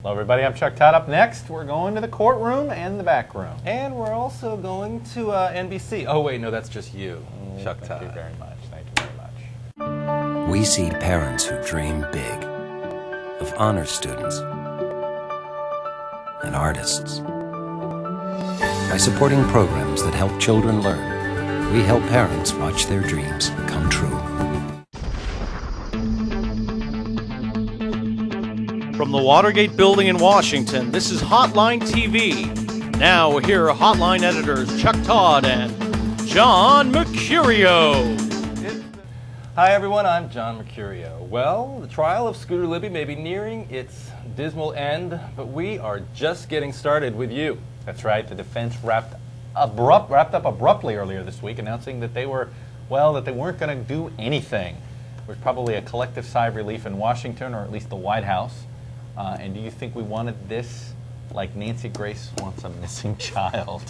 Hello everybody, I'm Chuck Todd. Up next, we're going to the courtroom and the back room. And we're also going to NBC. Oh wait, no, that's just you, Chuck Todd. Thank you very much, thank you very much. We see parents who dream big, of honor students and artists. By supporting programs that help children learn, we help parents watch their dreams come true. From the Watergate building in Washington, this is Hotline TV. Now here are Hotline editors Chuck Todd and John Mercurio. Hi everyone, I'm John Mercurio. Well, the trial of Scooter Libby may be nearing its dismal end, but we are just getting started with you. That's right, the defense wrapped up abruptly earlier this week, announcing that they weren't going to do anything. There was probably a collective sigh of relief in Washington, or at least the White House. And do you think we wanted this like Nancy Grace wants a missing child?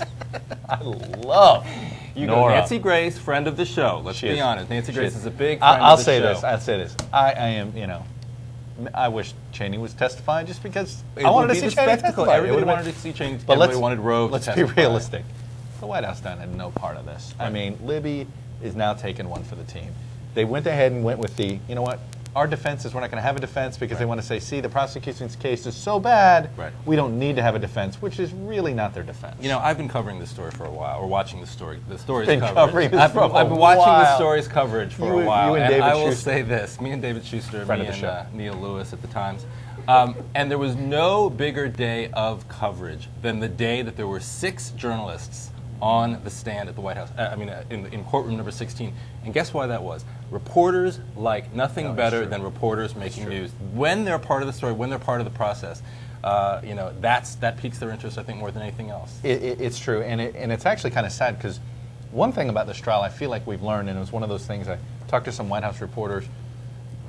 I love Nora. Nancy Grace, friend of the show. Let's be honest. Nancy Grace is a big friend I'll of the say show. this. I'll say this. I am, I wish Cheney was testifying just because It I wanted would to be see the Cheney spectacle. testify. Everybody wanted to see Cheney. But Everybody wanted Rove to let's be testify. realistic. The White House done had no part of this. Right. I mean, Libby is now taking one for the team. They went ahead and went with the, you know what, our defense is we're not going to have a defense because they want to say, see, the prosecution's case is so bad, we don't need to have a defense, which is really not their defense. You know, I've been covering this story for a while, or watching the story. The story's Been coverage. covering this I've for a been watching the while. story's coverage for You a while, and and David I will Schuster. say this: me and David Schuster, Friend me of the show. and Neil Lewis at the Times, and there was no bigger day of coverage than the day that there were 6 journalists on the stand at the White House. In courtroom number 16. And guess why that was? Reporters like nothing better than reporters making news. When they're part of the story, when they're part of the process, that piques their interest, I think, more than anything else. It's true, and it's actually kind of sad because one thing about this trial I feel like we've learned, and it was one of those things, I talked to some White House reporters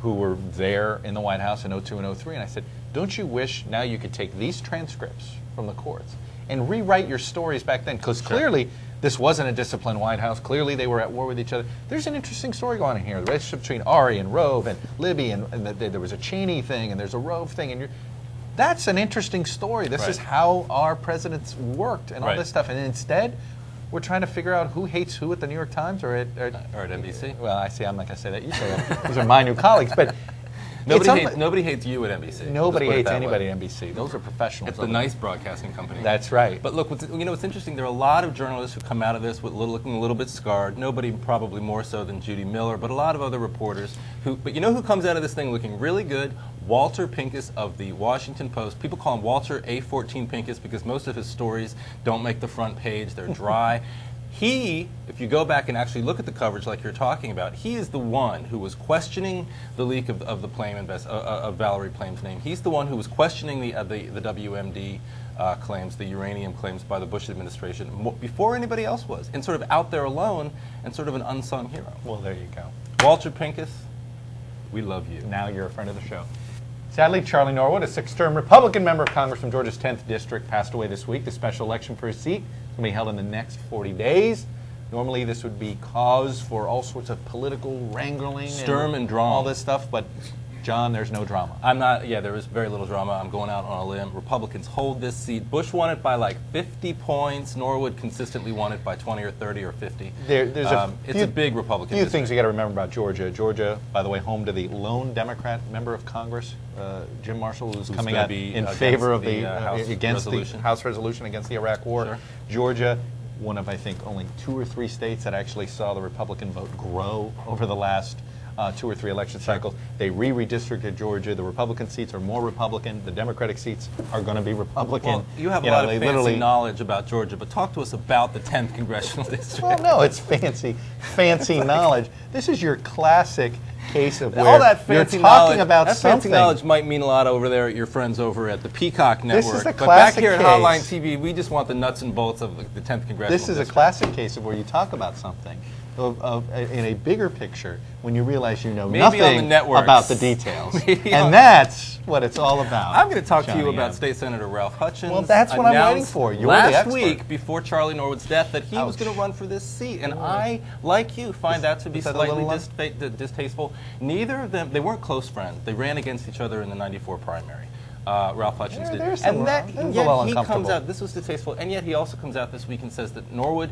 who were there in the White House in 02 and 03, and I said, don't you wish now you could take these transcripts from the courts and rewrite your stories back then? Because clearly this wasn't a disciplined White House. Clearly they were at war with each other. There's an interesting story going on here. The relationship between Ari and Rove and Libby, and there was a Cheney thing and there's a Rove thing. And that's an interesting story. This is how our presidents worked and all this stuff. And instead, we're trying to figure out who hates who at the New York Times or at NBC. Well, I'm not going to say that. You say that. Those are my new colleagues. But Nobody hates you at NBC. Nobody hates anybody at NBC. Those are professionals. It's a nice broadcasting company. That's right. But look, what's interesting, there are a lot of journalists who come out of this looking a little bit scarred. Nobody probably more so than Judy Miller, but a lot of other reporters but you know who comes out of this thing looking really good? Walter Pincus of the Washington Post. People call him Walter A14 Pincus because most of his stories don't make the front page. They're dry. He, if you go back and actually look at the coverage like you're talking about, he is the one who was questioning the leak of the Plame of Valerie Plame's name. He's the one who was questioning the WMD claims, the uranium claims by the Bush administration before anybody else was, and sort of out there alone and sort of an unsung hero. Well, there you go. Walter Pincus, we love you. Now you're a friend of the show. Sadly, Charlie Norwood, a 6th-term Republican member of Congress from Georgia's 10th District, passed away this week. The special election for his seat is going to be held in the next 40 days. Normally, this would be cause for all sorts of political wrangling, Sturm and drama, all this stuff, but John, there's no drama. There is very little drama. I'm going out on a limb. Republicans hold this seat. Bush won it by like 50 points. Norwood consistently won it by 20 or 30 or 50. It's a big Republican few district. things you got to remember about Georgia. Georgia, by the way, home to the lone Democrat member of Congress, Jim Marshall, who's coming out in favor of the House resolution against the Iraq War. Sure. Georgia, one of, I think, only 2 or 3 states that actually saw the Republican vote grow over the last 2 or 3 election cycles. They redistricted Georgia. The Republican seats are more Republican. The Democratic seats are going to be Republican. Well, you have a lot of fancy knowledge about Georgia, but talk to us about the 10th Congressional District. Well, no, it's fancy knowledge. This is your classic case of where all that fancy you're talking knowledge, about that something. fancy knowledge might mean a lot over there at your friends over at the Peacock Network. This is a but back classic here at case. Hotline TV, we just want the nuts and bolts of the 10th Congressional This is District. a classic case of where you talk about something in a bigger picture when you realize you know Maybe on the nothing networks. about the details. And that's what it's all about. I'm going to talk to you Johnny about M. State Senator Ralph Hutchins. Well, that's what I'm waiting for. You're the last expert. week, before Charlie Norwood's death, that he was going to run for this seat. And I, like you, find that to be slightly distasteful. Neither of them, they weren't close friends. They ran against each other in the '94 primary. Ralph Hutchins did. There's some And that, there's a yet little he comes uncomfortable. out, this was distasteful, and yet he also comes out this week and says that Norwood,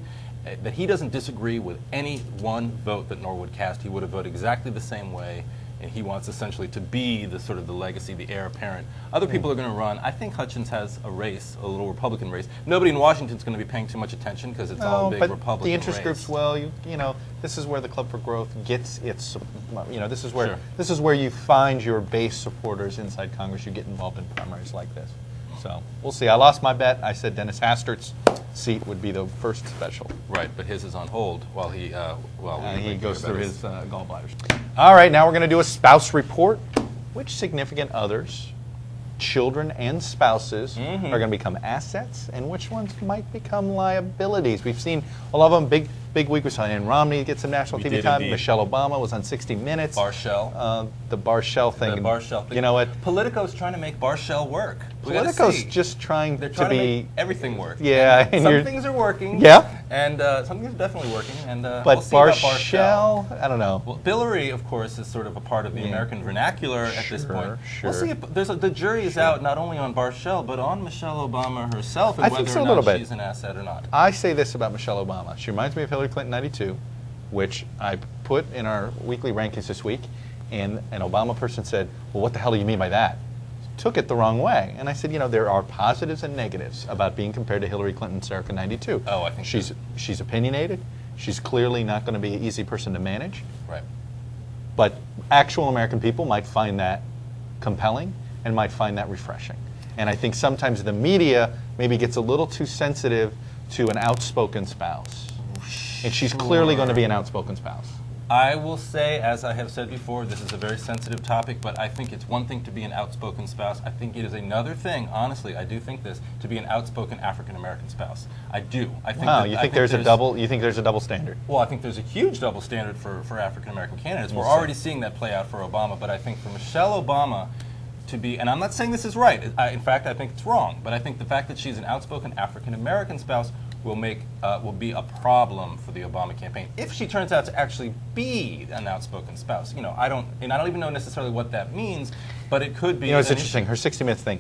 that he doesn't disagree with any one vote that Norwood cast. He would have voted exactly the same way, and he wants essentially to be the sort of the legacy, the heir apparent. Other people are going to run. I think Hutchins has a race, a little Republican race. Nobody in Washington's going to be paying too much attention because it's all a big but Republican the interest race. groups will. You know, this is where the Club for Growth gets its. You know, this is where Sure. this is where you find your base supporters inside Congress. You get involved in primaries like this. So we'll see. I lost my bet. I said Dennis Hastert's seat would be the first special. Right, but his is on hold while he He goes through his gallbladders. All right, now we're going to do a spouse report. Which significant others, children and spouses, are going to become assets, and which ones might become liabilities? We've seen a lot of them. Big week. We saw Ann Romney get some national We TV did time. indeed. Michelle Obama was on 60 Minutes. Barshell. The Barshell thing. The Barshell thing. You know what? Politico's trying to make Barshell work. We gotta Politico's see. just trying They're to trying to be. make everything work. Yeah, and Some you're- things are working. Yeah. And some things are definitely working. And But we'll see about Barshell, I don't know. Well, Billary, of course, is sort of a part of the American vernacular at this point. We'll Sure. see. The jury is out not only on Barshell, but on Michelle Obama herself and I think whether so, a or little not bit. she's an asset or not. I say this about Michelle Obama. She reminds me of Hillary Clinton '92, which I put in our weekly rankings this week, and an Obama person said, well, what the hell do you mean by that? Took it the wrong way. And I said, you know, there are positives and negatives about being compared to Hillary Clinton circa '92. Oh, I think she's opinionated. She's clearly not going to be an easy person to manage. Right. But actual American people might find that compelling and might find that refreshing. And I think sometimes the media maybe gets a little too sensitive to an outspoken spouse. And she's clearly going to be an outspoken spouse. I will say, as I have said before, this is a very sensitive topic, but I think it's one thing to be an outspoken spouse. I think it is another thing, honestly, I do think this, to be an outspoken African-American spouse. I do. I think Wow, that- you I think there's a double? You think there's a double standard? Well, I think there's a huge double standard for African-American candidates. We're We'll see. already seeing that play out for Obama, but I think for Michelle Obama to be, and I'm not saying this is right, in fact, I think it's wrong, but I think the fact that she's an outspoken African-American spouse will be a problem for the Obama campaign if she turns out to actually be an outspoken spouse. You know, I don't even know necessarily what that means, but it could be. You know, it's an interesting. Her 60 Minutes thing,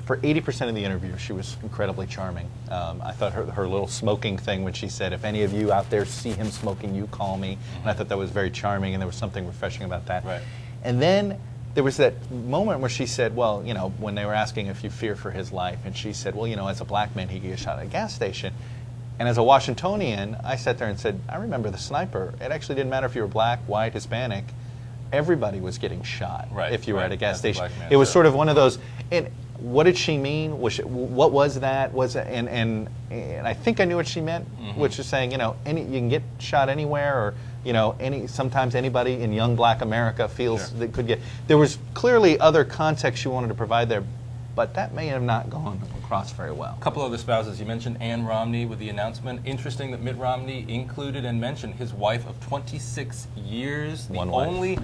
for 80% of the interview, she was incredibly charming. I thought her little smoking thing when she said, if any of you out there see him smoking, you call me. And I thought that was very charming, and there was something refreshing about that. Right. And then there was that moment where she said, well, you know, when they were asking if you fear for his life, and she said, well, you know, as a black man, he could get shot at a gas station. And as a Washingtonian, I sat there and said, I remember the sniper. It actually didn't matter if you were black, white, Hispanic. Everybody was getting shot if you were at a gas As a station. black man, It was sure. sort of one of those. And what did she mean? What was that? And I think I knew what she meant, which is saying, you know, you can get shot anywhere, or you know, sometimes anybody in young black America feels that could get. There was clearly other context she wanted to provide there, but that may have not gone across very well. A couple other spouses. You mentioned Ann Romney with the announcement. Interesting that Mitt Romney included and mentioned his wife of 26 years, the One wife. only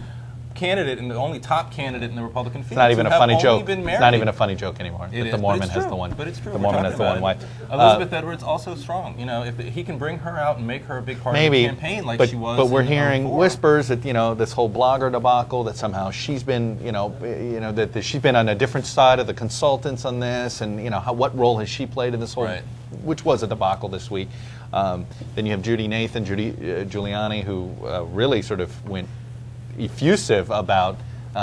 candidate and the only top candidate in the Republican field. It's not even a funny joke. Been It's not even a funny joke anymore. It that is, the but Mormon it's has true. the one. But it's true. The We're Mormon talking has the one about wife. it. Elizabeth Edwards also strong. You know, if he can bring her out and make her a big part Maybe, of the campaign like but, she was. but we're in hearing 04. whispers that, you know, this whole blogger debacle, that somehow she's been, that she's been on a different side of the consultants on this, and you know, what role has she played in this whole, Right. which was a debacle this week. Then you have Judy Giuliani, who really sort of went effusive about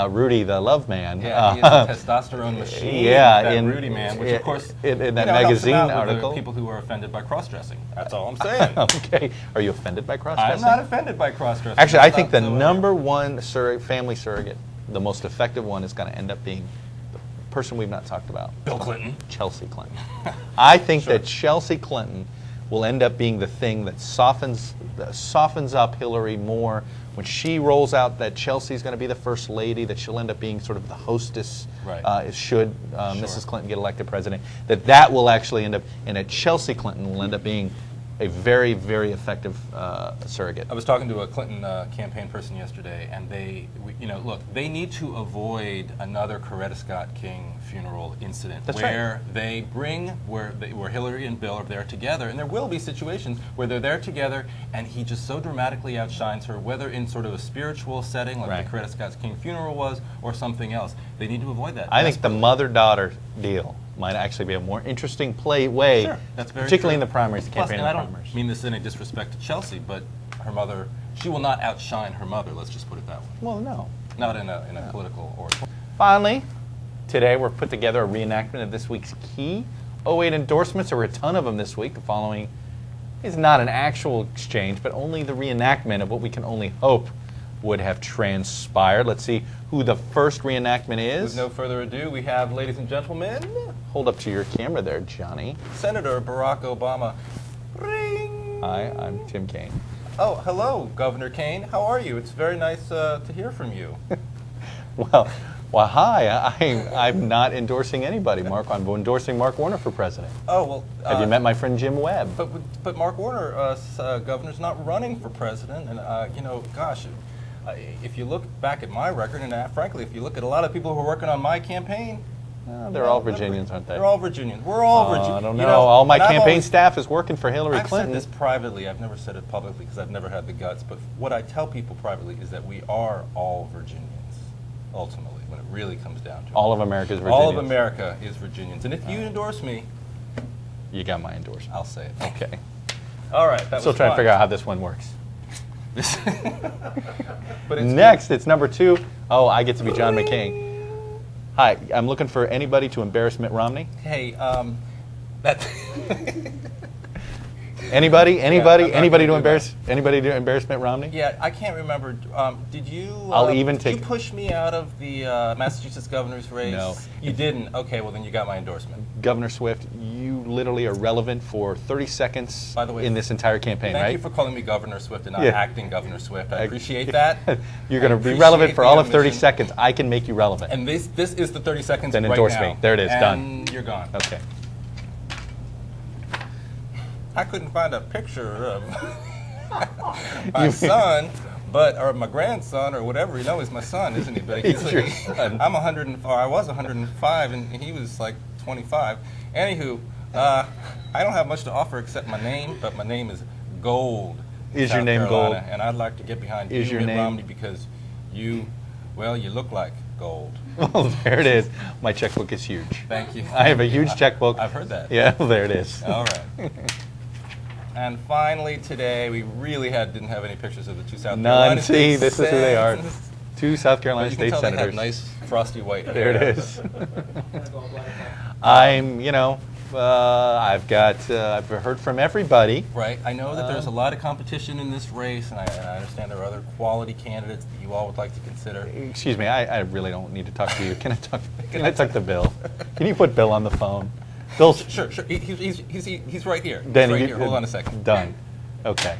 Rudy the Love Man. Yeah, he is a testosterone machine. Yeah, that in- Rudy man, which of course in that helps him magazine out with the article. people who are offended by cross-dressing. That's all I'm saying. Okay, are you offended by I'm cross-dressing? not offended by cross-dressing. Actually, I That's think the not number one family surrogate, the most effective one, is going to end up being the person we've not talked about. Bill Clinton. Chelsea Clinton. I think that Chelsea Clinton will end up being the thing that softens up Hillary more. When she rolls out that Chelsea's going to be the first lady, that she'll end up being sort of the hostess, Right. should Mrs. Clinton get elected president, that will actually end up, and that Chelsea Clinton will end up being a very, very effective surrogate. I was talking to a Clinton campaign person yesterday, and look, they need to avoid another Coretta Scott King funeral incident where Hillary and Bill are there together, and there will be situations where they're there together, and he just so dramatically outshines her, whether in sort of a spiritual setting like the Coretta Scott King funeral was, or something else. They need to avoid that. I think the mother-daughter deal might actually be a more interesting way, that's very particularly true. in the primaries, Plus, campaign and I primaries. don't mean this in any disrespect to Chelsea, but her mother, she will not outshine her mother, let's just put it that way. Well, no. Not in a political or... Finally, today we're put together a reenactment of this week's key 08 endorsements. There were a ton of them this week. The following is not an actual exchange, but only the reenactment of what we can only hope would have transpired. Let's see who the first reenactment is. With no further ado, we have, ladies and gentlemen, Hold up to your camera there, Johnny. Senator Barack Obama. Ring! Hi, I'm Tim Kaine. Oh, hello, Governor Kaine. How are you? It's very nice to hear from you. Well, hi. I'm not endorsing anybody, Mark. I'm endorsing Mark Warner for president. Oh, well... Have you met my friend Jim Webb? But Mark Warner, governor's not running for president, and, gosh... if you look back at my record, and frankly, if you look at a lot of people who are working on my campaign... they're all Virginians, aren't they? They're all Virginians. We're all Virginians. I don't know. All my campaign staff is working for Hillary I've Clinton. said this privately. I've never said it publicly because I've never had the guts. But what I tell people privately is that we are all Virginians, ultimately, when it really comes down to it. All of America's Virginians. All of America is Virginians. And if you endorse me... You got my endorsement. I'll say it. Okay. All right. That Still was trying to fun. figure out how this one works. But it's Next, it's number 2. Oh, I get to be John McCain. Hi, I'm looking for anybody to embarrass Mitt Romney. Hey, that... Anybody I'm not to gonna embarrass Mitt Romney? Yeah, I can't remember. Did you? I'll even did take- you push me out of the Massachusetts governor's race? No. You didn't. Okay, well then you got my endorsement. Governor Swift, you literally are relevant for 30 seconds By the way, in this entire campaign, Thank right? you for calling me Governor Swift and not Yeah. acting Governor Swift. I appreciate that. You're going to be appreciate relevant for the all of 30 omission. seconds. I can make you relevant. And this is the 30 seconds Then right endorse now. me. There it is, and done. You're gone. Okay. I couldn't find a picture of my son, or my grandson, or whatever. You know, he's my son, isn't he? But He's your son. I'm 100, or I was 105, and he was like 25. Anywho, I don't have much to offer except my name, but my name is Gold. Is South your name Carolina, Gold? And I'd like to get behind Is you, your Mitt name- Romney, because you look like gold. Well, there it is. My checkbook is huge. Thank you. I have a huge checkbook. I've heard that. Yeah, well, there it is. All right. And finally today, we really didn't have any pictures of the two South Carolina None. State See, this is who they are. Senators. 2 South But Carolina you State can tell senators. they have nice frosty white hair. There it is. I've heard from everybody. Right. I know that there's a lot of competition in this race, and I understand there are other quality candidates that you all would like to consider. Excuse me, I really don't need to talk to you. Can I talk to Bill? Can you put Bill on the phone? Bill's Sure. He's right here. then He's right you- here. Hold on a second. Done. Okay.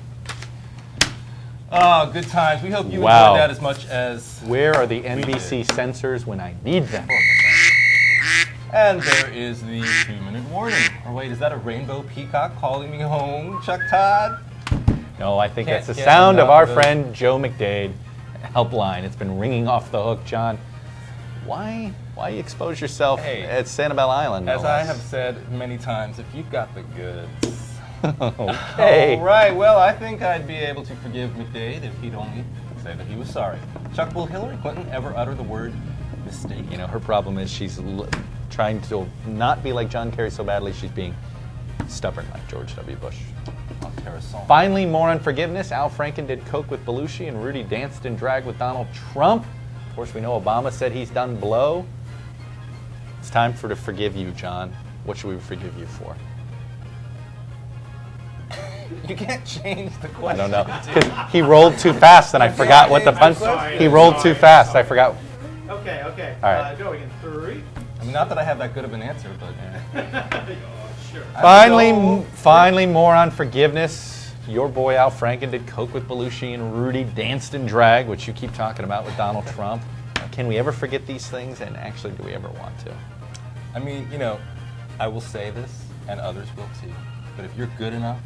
Oh, good times. We hope you Wow. enjoyed that as much as... Where are the NBC censors when I need them? And there is the 2-minute warning. Or wait, is that a rainbow peacock calling me home, Chuck Todd? No, I think Can't that's the get sound of enough our of those. friend Joe McDade helpline. It's been ringing off the hook, John. Why you expose yourself Hey, at Sanibel Island? no As I less? have said many times, if you've got the goods... Okay. All right, well, I think I'd be able to forgive McDade if he'd only say that he was sorry. Chuck, will Hillary Clinton ever utter the word mistake? You know, her problem is she's trying to not be like John Kerry so badly, she's being stubborn like George W. Bush. On Terrasol. Finally, more on forgiveness. Al Franken did coke with Belushi and Rudy danced in drag with Donald Trump. Of course, we know Obama said he's done blow. It's time to forgive you, John. What should we forgive you for? You can't change the I question. don't know. 'Cause he rolled too fast and I forgot what the punch. sorry. He rolled too fast. I forgot. Okay. All right. Going in 3. I mean, not that I have that good of an answer, but... Sure. Finally, more on forgiveness. Your boy Al Franken did coke with Belushi and Rudy danced in drag, which you keep talking about with Donald Trump. Can we ever forget these things? And actually, do we ever want to? I mean, I will say this, and others will too, but if you're good enough,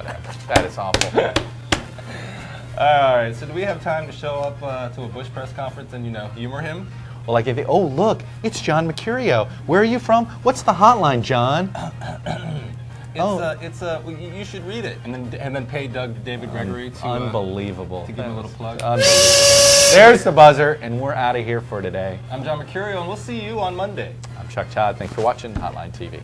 whatever. That is awful. All right, so do we have time to show up to a Bush press conference and, humor him? Well, like, oh, look, it's John Mercurio. Where are you from? What's the hotline, John? You should read it, and then pay David Gregory to Unbelievable. To give him a little plug. Unbelievable. There's the buzzer, and we're out of here for today. I'm John Mercurio, and we'll see you on Monday. I'm Chuck Todd. Thanks for watching Hotline TV.